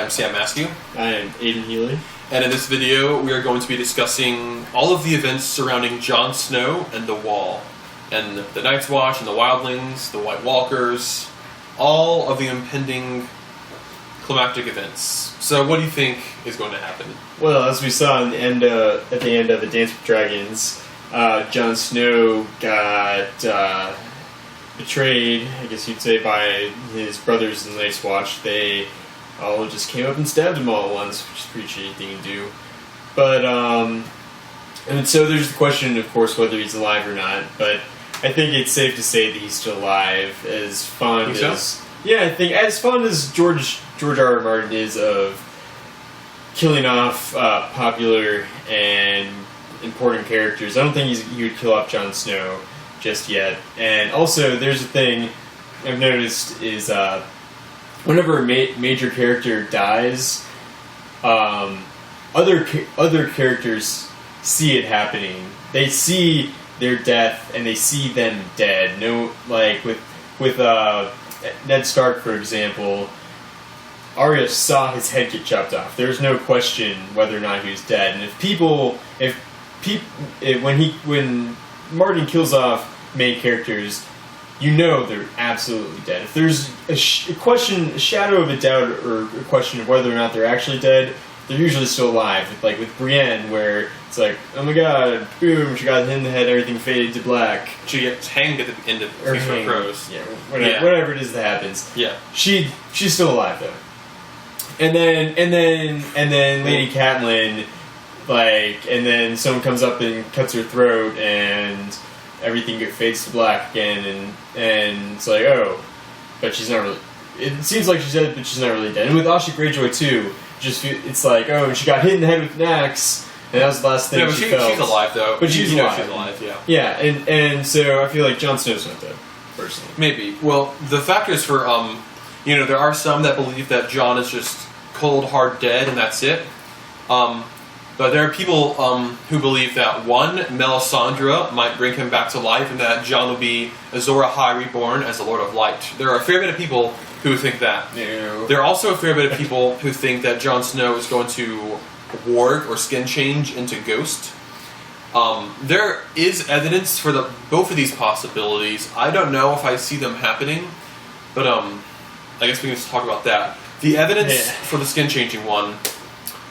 I'm Sam Maskew. I am Aidan Healy. And in this video, we are going to be discussing all of the events surrounding Jon Snow and the Wall. And the Night's Watch and the Wildlings, the White Walkers, all of the impending climactic events. So what do you think is going to happen? Well, as we saw at the end of The Dance with Dragons, Jon Snow got betrayed, I guess you'd say, by his brothers in the Night's Watch. They all just came up and stabbed him all at once, which is a pretty shitty thing to do. But, and so there's the question, of course, whether he's alive or not, but I think it's safe to say that he's still alive. As fond as... Yeah, I think as fond as George R.R. Martin is of killing off popular and important characters, I don't think he would kill off Jon Snow just yet. And also, there's a thing I've noticed is whenever a major character dies, other characters see it happening. They see their death and they see them dead. No, like with Ned Stark, for example, Arya saw his head get chopped off. There's no question whether or not he was dead. And when Martin kills off main characters, you know they're absolutely dead. If there's a shadow of a doubt or a question of whether or not they're actually dead, they're usually still alive. Like with Brienne, where it's like, oh my god, boom, she got hit in the head, everything faded to black. She gets hanged at the end of the Crows. Yeah, whatever it is that happens. Yeah. She's still alive though. And then Lady Catelyn, and then someone comes up and cuts her throat, and everything fades to black again, and it's like, oh, but she's not really. It seems like she's dead, but she's not really dead. And with Asha Greyjoy too, it's like, oh, she got hit in the head with an axe, and that was the last thing she felt. She's alive though. But she's alive. She's alive, yeah. Yeah, and so I feel like Jon Snow's not dead, personally. Maybe. Well, the factors for there are some that believe that Jon is just cold, hard dead, and that's it. But there are people who believe that, one, Melisandre might bring him back to life, and that Jon will be Azor Ahai reborn as the Lord of Light. There are a fair bit of people who think that. No. There are also a fair bit of people who think that Jon Snow is going to warg or skin change into Ghost. There is evidence for both of these possibilities. I don't know if I see them happening, but I guess we can just talk about that. The evidence for the skin changing one.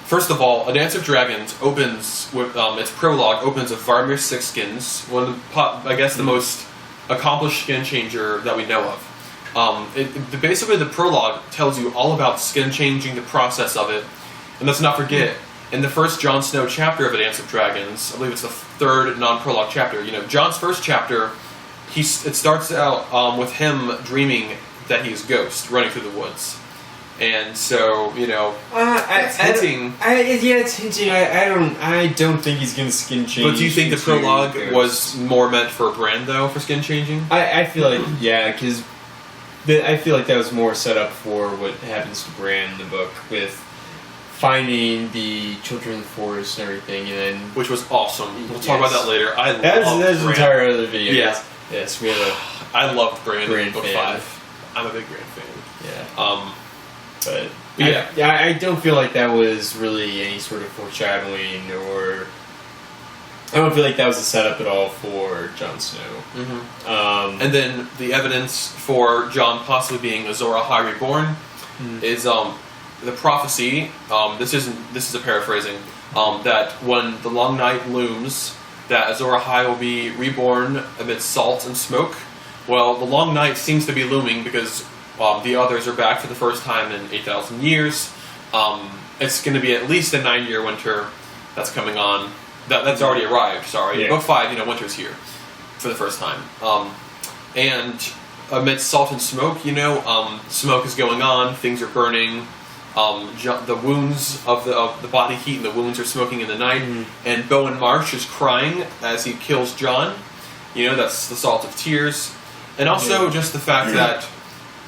First of all, A Dance of Dragons opens with its prologue opens with Varmir Sixskins, one of the most accomplished skin changer that we know of. Basically, the prologue tells you all about skin changing, the process of it, and let's not forget, in the first Jon Snow chapter of A Dance of Dragons, I believe it's the third non-prologue chapter. Jon's first chapter, it starts out with him dreaming that he's Ghost running through the woods. And so, it's hinting. It's hinting. I don't think he's going to skin change. But do you think the prologue was more meant for Bran, though, for skin changing? I feel like, because I feel like that was more set up for what happens to Bran in the book with finding the children of the forest and everything, and then which was awesome. We'll talk about that later. That's an entire other video. Yeah. Yes, we have I loved Bran in Book fan. 5. I'm a big Bran fan. Yeah. But I don't feel like that was really any sort of foreshadowing, or I don't feel like that was a setup at all for Jon Snow. Mm-hmm. And then the evidence for Jon possibly being Azor Ahai reborn is the prophecy. This is a paraphrasing. That when the long night looms, that Azor Ahai will be reborn amidst salt and smoke. Well, the long night seems to be looming because the others are back for the first time in 8,000 years. It's going to be at least a 9-year winter that's coming on. That's already arrived, sorry. Yeah. Book 5, winter's here for the first time. And amidst salt and smoke, smoke is going on, things are burning. The wounds of the body heat and the wounds are smoking in the night. And Bowen Marsh is crying as he kills Jon. That's the salt of tears. And also just the fact that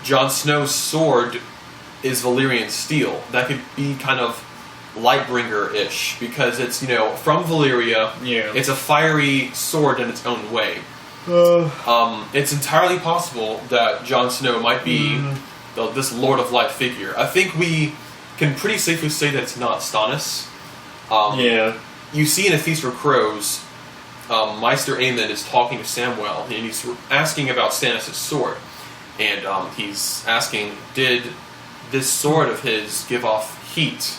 Jon Snow's sword is Valyrian steel. That could be kind of Lightbringer-ish, because it's, from Valyria. Yeah. It's a fiery sword in its own way. It's entirely possible that Jon Snow might be this Lord of Light figure. I think we can pretty safely say that it's not Stannis. You see in A Feast for Crows, Maester Aemon is talking to Samwell, and he's asking about Stannis' sword. And he's asking, did this sword of his give off heat?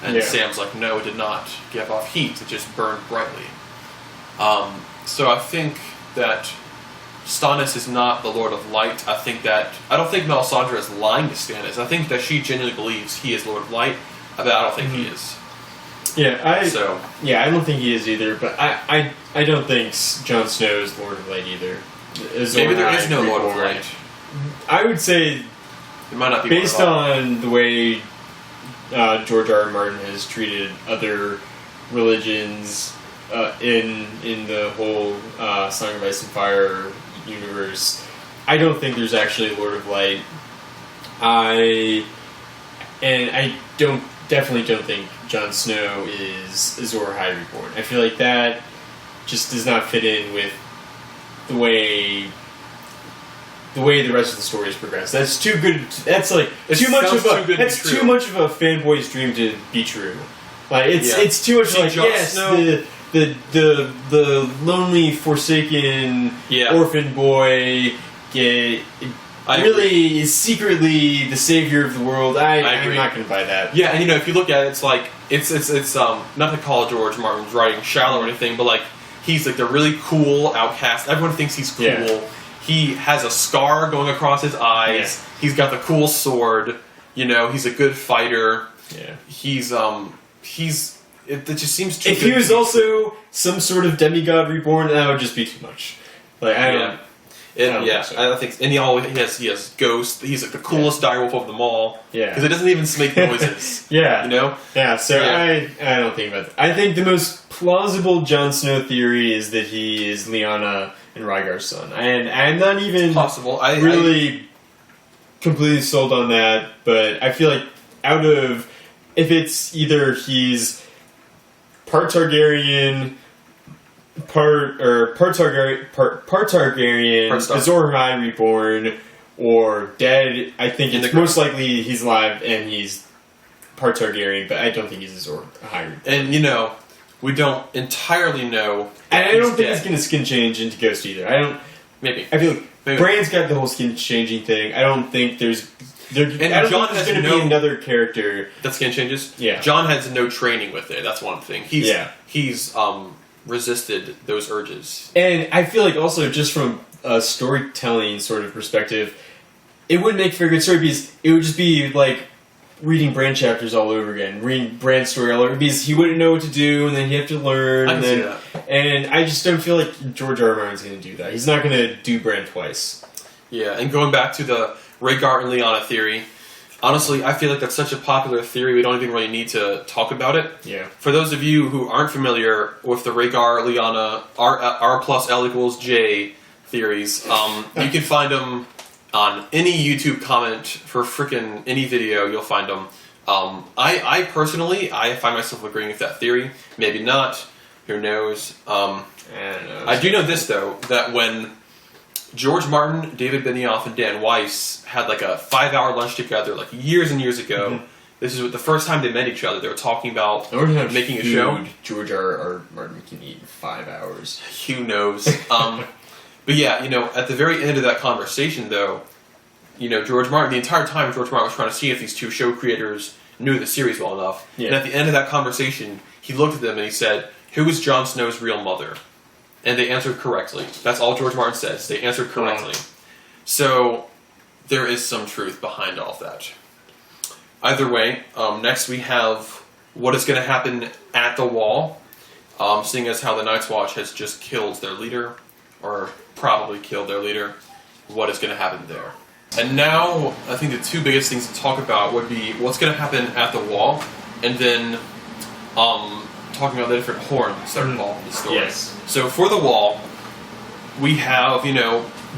And Sam's like, no, it did not give off heat. It just burned brightly. So I think that Stannis is not the Lord of Light. I don't think Melisandre is lying to Stannis. I think that she genuinely believes he is Lord of Light, but I don't think he is. I don't think he is either, but I don't think Jon Snow is Lord of Light either. Maybe there is no Lord of Light. I would say, it might not be based on the way George R. R. Martin has treated other religions in the whole Song of Ice and Fire universe, I don't think there's actually a Lord of Light. I definitely don't think Jon Snow is Azor Ahai Reborn. I feel like that just does not fit in with the way the rest of the story is progressed. That's too good. That's like too much of a fanboy's dream to be true. Like it's too much like Snow, the lonely, forsaken orphan boy really is secretly the savior of the world. I'm not going to buy that. Yeah, and if you look at it, it's like it's not to call George Martin's writing shallow or anything, but like he's like the really cool outcast. Everyone thinks he's cool. Yeah. He has a scar going across his eyes. Yeah. He's got the cool sword. He's a good fighter. Yeah. It just seems too. If he was also some sort of demigod reborn, that would just be too much. Like I don't think, and he has ghosts. He's like the coolest direwolf of them all. Yeah, because it doesn't even make noises. Yeah, So I don't think about that. I think the most plausible Jon Snow theory is that he is Lyanna and Rhaegar's son, and I'm not even possible. Really completely sold on that, but I feel like if it's either he's part Targaryen. Part Targaryen, Azor Ahai Reborn, or dead. I think it's most likely he's alive and he's part Targaryen, but I don't think he's Azor Ahai Reborn. And we don't entirely know. And I don't think he's going to skin change into Ghost either. Maybe. I feel like Bran's got the whole skin changing thing. I don't think there's. Jon has going to be another character that skin changes. Yeah, Jon has no training with it. That's one thing. He's resisted those urges. And I feel like also just from a storytelling sort of perspective, it wouldn't make for a good story because it would just be like reading Bran chapters all over again, reading Bran's story all over because he wouldn't know what to do and then he'd have to learn. And I just don't feel like George R. R. Martin's going to do that. He's not going to do Bran twice. Yeah, and going back to the Rhaegar and Lyanna theory, honestly, I feel like that's such a popular theory, we don't even really need to talk about it. Yeah. For those of you who aren't familiar with the Rhaegar, Lyanna, R plus L equals J theories, you can find them on any YouTube comment for frickin' any video, you'll find them. I personally, I find myself agreeing with that theory. Maybe not. Who knows? I don't know. I do know this, though, that when George Martin, David Benioff, and Dan Weiss had like a 5-hour lunch together like years and years ago. Mm-hmm. This is the first time they met each other. They were talking about making a show. George R. R. Martin can eat in 5 hours. Who knows? But yeah, at the very end of that conversation, though, George Martin, the entire time George Martin was trying to see if these two show creators knew the series well enough. Yeah. And at the end of that conversation, he looked at them and he said, "Who is Jon Snow's real mother?" And they answered correctly. That's all George Martin says. They answered correctly. So there is some truth behind all of that. Either way, next we have what is going to happen at the Wall, seeing as how the Night's Watch has just killed their leader, or probably killed their leader. What is going to happen there? And now, I think the two biggest things to talk about would be what's going to happen at the Wall, and then talking about the different horns that are involved in the story. Yes. So for the Wall, we have,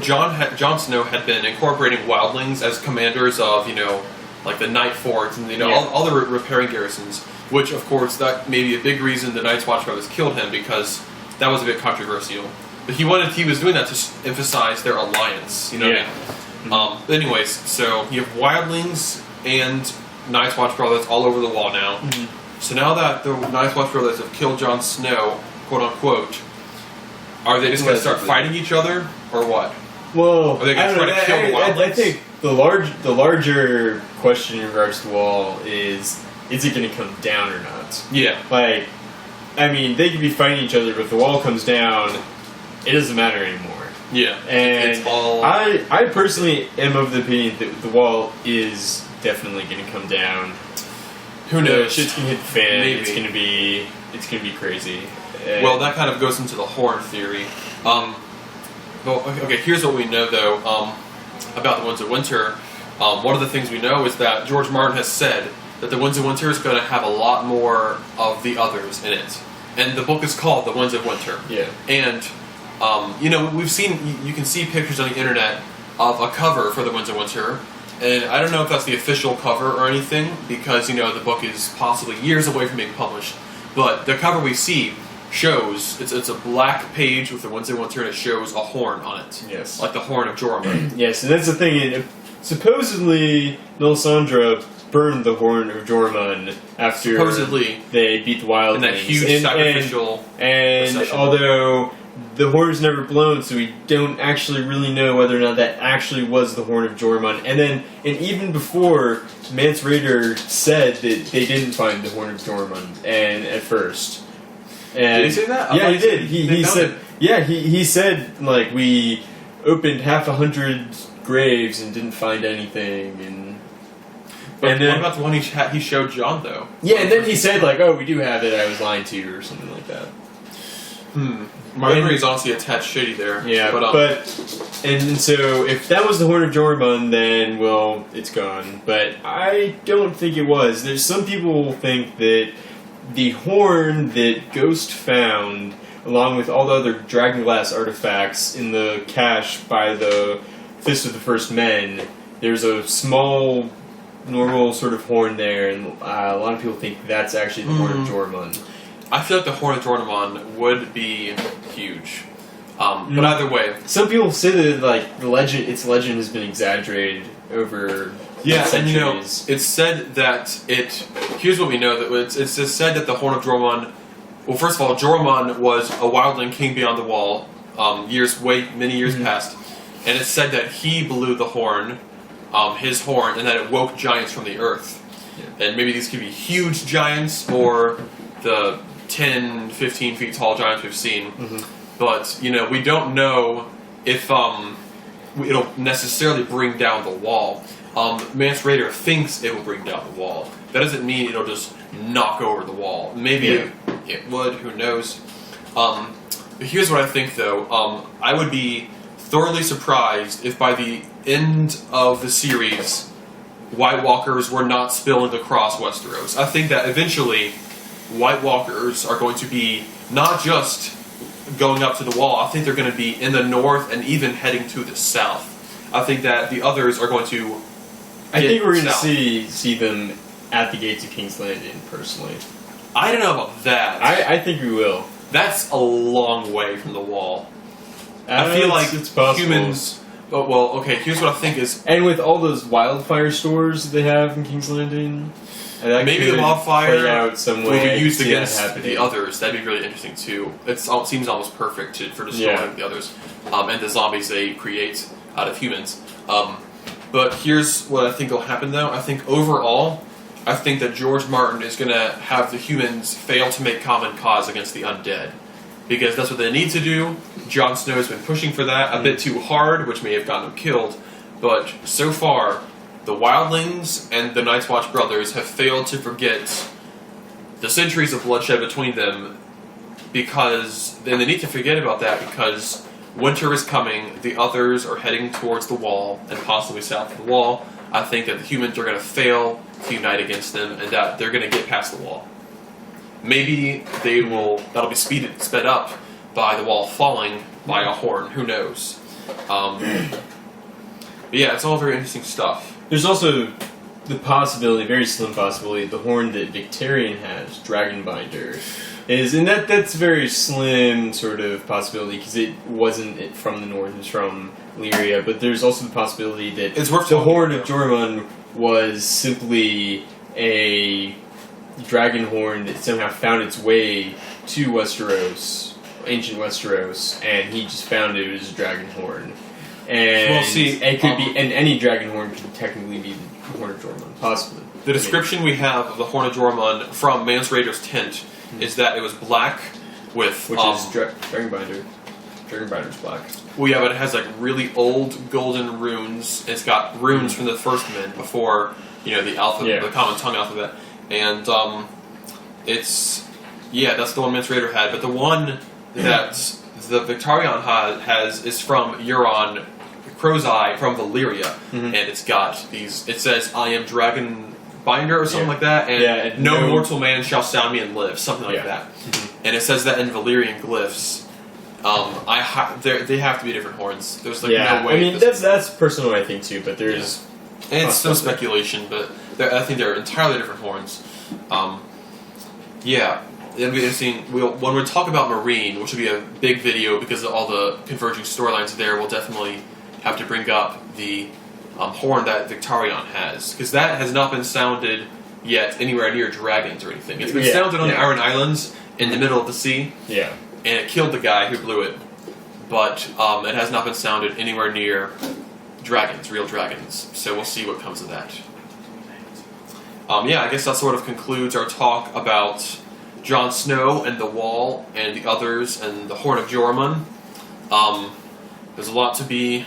Jon Snow had been incorporating wildlings as commanders of, like the Night Forts and, all the repairing garrisons, which, of course, that may be a big reason the Night's Watch brothers killed him, because that was a bit controversial. But he was doing that to emphasize their alliance, what I mean? But anyways, so you have wildlings and Night's Watch brothers all over the wall now. So now that the Night's Watch brothers have killed Jon Snow, quote unquote, are they just going to start fighting each other, or what? Well, are they going to try to kill the wildlings? I think the larger question in regards to the wall is it going to come down or not? Yeah. Like, I mean, they could be fighting each other, but if the wall comes down, it doesn't matter anymore. Yeah. And it's all... I personally am of the opinion that the wall is definitely going to come down. Who knows? Shit's going to hit the fan. Maybe. It's going to be crazy. Well, that kind of goes into the horn theory. Well, okay, here's what we know, though, about the Winds of Winter. One of the things we know is that George Martin has said that the Winds of Winter is going to have a lot more of the others in it. And the book is called The Winds of Winter. Yeah. And, we've seen, you can see pictures on the internet of a cover for The Winds of Winter. And I don't know if that's the official cover or anything, because, the book is possibly years away from being published. But the cover we see shows, it's a black page with the Winds of Winter, and it shows a horn on it. Yes. Like the horn of Jormungand. Yes, and that's the thing. Supposedly, Melisandre burned the horn of Jormungand after they beat the wildlings. In that huge sacrificial And procession. although the horn is never blown, so we don't actually really know whether or not that actually was the horn of Jormungand. And even before, Mance Rayder said that they didn't find the horn of Jormungand at first. And did he say that? Yeah, he did. He said. Yeah, he said, like, we opened 100 graves and didn't find anything. But what about the one he showed John, though? Yeah, and then he said, like, oh, we do have it, I was lying to you, or something like that. My memory is honestly a tad shitty there. Yeah, and so if that was the Horn of Jormungand, then, well, it's gone. But I don't think it was. There's some people think that the horn that Ghost found, along with all the other Dragonglass artifacts in the cache by the Fist of the First Men, there's a small, normal sort of horn there, and a lot of people think that's actually the Horn of Jormungand. I feel like the Horn of Jormungand would be huge. But either way, some people say that like its legend has been exaggerated over centuries. It's said that here's what we know, that it's just said that the Horn of Jormungand. Well, first of all, Jormungand was a wildling king beyond the wall, many years past, and it's said that he blew the horn, his horn, and that it woke giants from the earth. Yeah. And maybe these could be huge giants or the 10, 15 feet tall giants we've seen. But, we don't know if it'll necessarily bring down the wall. Mance Rayder thinks it will bring down the wall. That doesn't mean it'll just knock over the wall. Maybe it would, who knows. But here's what I think, though. I would be thoroughly surprised if by the end of the series, White Walkers were not spilling across Westeros. I think that eventually White Walkers are going to be not just going up to the wall. I think they're going to be in the north and even heading to the south. I think that the others are going to. I think we're going to see them at the gates of King's Landing. Personally, I don't know about that. I think we will. That's a long way from the wall. I feel like it's possible. Humans. Well, okay. Here's what I think is, and with all those wildfire stores they have in King's Landing. Maybe the wildfire will be used against the others. That'd be really interesting too. It seems almost perfect for destroying the others and the zombies they create out of humans. But here's what I think will happen, though. I think overall, that George Martin is going to have the humans fail to make common cause against the undead, because that's what they need to do. Jon Snow has been pushing for that a bit too hard, which may have gotten him killed. But so far, the Wildlings and the Night's Watch brothers have failed to forget the centuries of bloodshed between them, and they need to forget about that because winter is coming, the others are heading towards the wall, and possibly south of the wall. I think that the humans are going to fail to unite against them, and that they're going to get past the wall. Maybe that'll be sped up by the wall falling by a horn, who knows. But yeah, it's all very interesting stuff. There's also the possibility, very slim possibility, the horn that Victarion has, Dragonbinder, and that's a very slim sort of possibility because it wasn't from the north, it's from Lyria, but there's also the possibility that it's worth the horn of Jormungand was simply a dragon horn that somehow found its way to Westeros, ancient Westeros, and he just found it was a dragon horn. And Well, see, it could be, and any dragon horn could technically be the Horn of Jormungand, possibly. The description we have of the Horn of Jormungand from Mance Rayder's tent is that it was black with... Which is Dragonbinder. Dragonbinder's black. Well, yeah, but it has like really old golden runes. It's got runes from the first men before, the alphabet, the common tongue alphabet. And it's... Yeah, that's the one Mance Rayder had. But the one that the Victarion has is from Euron Crow's Eye from Valyria. And it's got these... It says, I am Dragonbinder or something like that. And no mortal man shall sound me and live. Something like that. And it says that in Valyrian glyphs. They have to be different horns. There's no way. I mean, that's personal, I think, too. But there's and it's still speculation, but I think they're entirely different horns. It'll be interesting. When we talk about Marine, which will be a big video because of all the converging storylines there, we'll definitely have to bring up the horn that Victarion has, because that has not been sounded yet anywhere near dragons or anything. It's been sounded on the Iron Islands in the middle of the sea. Yeah. And it killed the guy who blew it, but it has not been sounded anywhere near dragons, real dragons. So we'll see what comes of that. I guess that sort of concludes our talk about Jon Snow and the Wall and the others and the Horn of Jormungand. There's a lot to be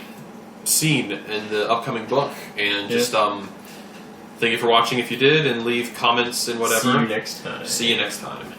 seen in the upcoming book, and just thank you for watching if you did, and leave comments and whatever. See you next time. See you next time.